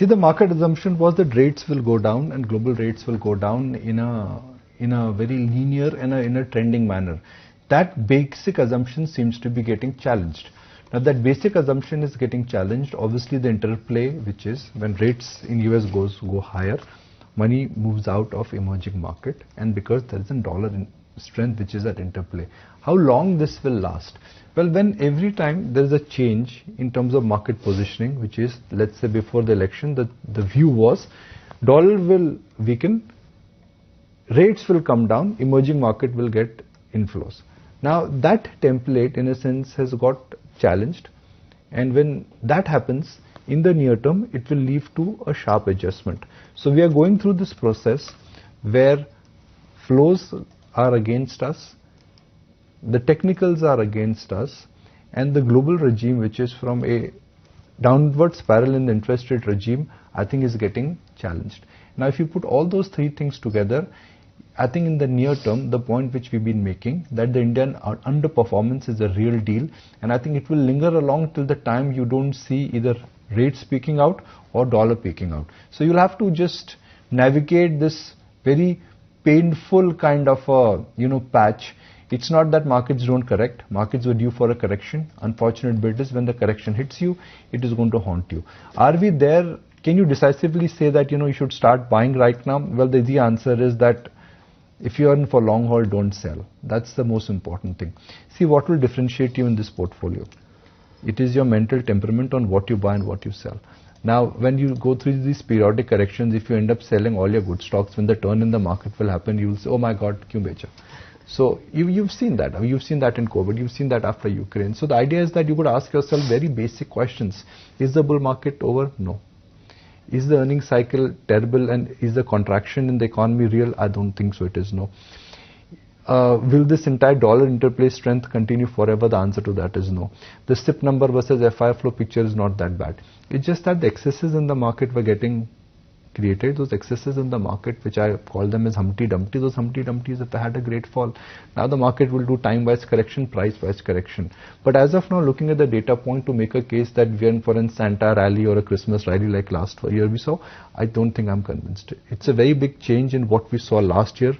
See, the market assumption was that rates will go down and global rates will go down in a very linear and in a trending manner. That basic assumption seems to be getting challenged. Now that basic assumption is getting challenged. Obviously the interplay, which is when rates in US go higher, money moves out of emerging market, and because there is a dollar strength which is at interplay. How long this will last? Well, when every time there is a change in terms of market positioning, which is, let's say before the election, the view was dollar will weaken, rates will come down, emerging market will get inflows. Now that template in a sense has got challenged, and when that happens in the near term, it will lead to a sharp adjustment. So we are going through this process where flows are against us, the technicals are against us, and the global regime, which is from a downward spiral in the interest rate regime, I think is getting challenged. Now if you put all those three things together, I think in the near term, the point which we've been making, that the Indian underperformance is a real deal, and I think it will linger along till the time you don't see either rates peaking out or dollar peaking out. So you'll have to just navigate this very painful kind of a patch. It's not that markets don't correct. Markets were due for a correction. Unfortunate bit is when the correction hits you, it is going to haunt you. Are we there? Can you decisively say that you should start buying right now? Well, the answer is that if you are in for long haul, don't sell. That's the most important thing. See, what will differentiate you in this portfolio? It is your mental temperament on what you buy and what you sell. Now, when you go through these periodic corrections, if you end up selling all your good stocks, when the turn in the market will happen, you will say, oh my God, kyun becha? So you've seen that. You've seen that in COVID. You've seen that after Ukraine. So the idea is that you could ask yourself very basic questions. Is the bull market over? No. Is the earning cycle terrible, and is the contraction in the economy real? I don't think so. It is no. Will this entire dollar interplay strength continue forever? The answer to that is no. The SIP number versus FI flow picture is not that bad. It's just that the excesses in the market were getting created. Those excesses in the market, which I call them as Humpty Dumpty, those Humpty Dumptys have had a great fall. Now the market will do time-wise correction, price-wise correction. But as of now, looking at the data point to make a case that we are in for a Santa rally or a Christmas rally like last year we saw, I don't think I'm convinced. It's a very big change in what we saw last year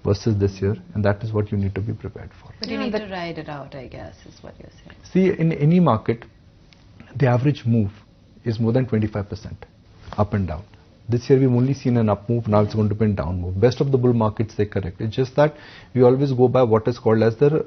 versus this year, and that is what you need to be prepared for. But you need to ride it out, I guess, is what you're saying. See, in any market, the average move is more than 25% up and down. This year we've only seen an up move, now it's going to be a down move. Best of the bull markets, they correct. It's just that we always go by what is called as the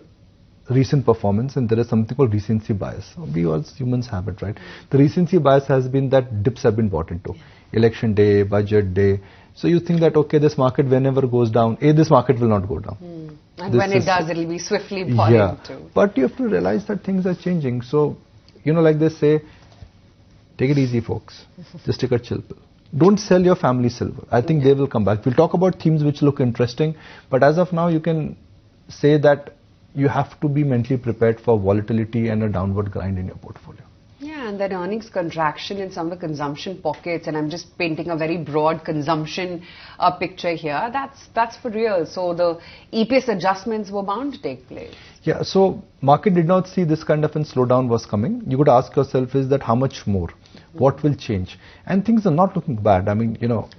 recent performance, and there is something called recency bias. We as humans have it, right? The recency bias has been that dips have been bought into. Election day, budget day. So you think that, okay, this market whenever goes down, this market will not go down. And when it does, it'll be swiftly falling too. But you have to realize that things are changing. So, like they say, take it easy, folks. Just take a chill pill. Don't sell your family silver. I think they will come back. We'll talk about themes which look interesting, but as of now, you can say that you have to be mentally prepared for volatility and a downward grind in your portfolio. Yeah, and then earnings contraction in some of the consumption pockets, and I'm just painting a very broad consumption picture here. That's for real. So the EPS adjustments were bound to take place. Yeah, so market did not see this kind of a slowdown was coming. You could ask yourself, is that how much more? What will change? And things are not looking bad. I mean,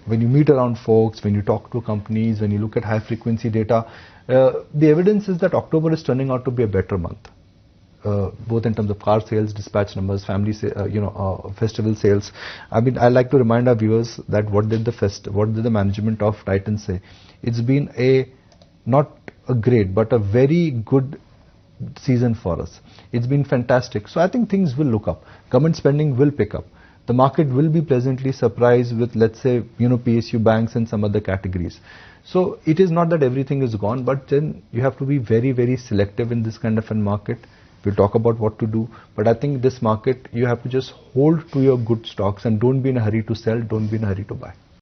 when you meet around folks, when you talk to companies, when you look at high frequency data, the evidence is that October is turning out to be a better month. Both in terms of car sales, dispatch numbers, family, festival sales. I mean, I like to remind our viewers that what did the management of Titan say? It's been not a great, but a very good season for us. It's been fantastic. So I think things will look up. Government spending will pick up. The market will be pleasantly surprised with, let's say, PSU banks and some other categories. So it is not that everything is gone, but then you have to be very, very selective in this kind of a market. We'll talk about what to do, but I think this market, you have to just hold to your good stocks and don't be in a hurry to sell, don't be in a hurry to buy.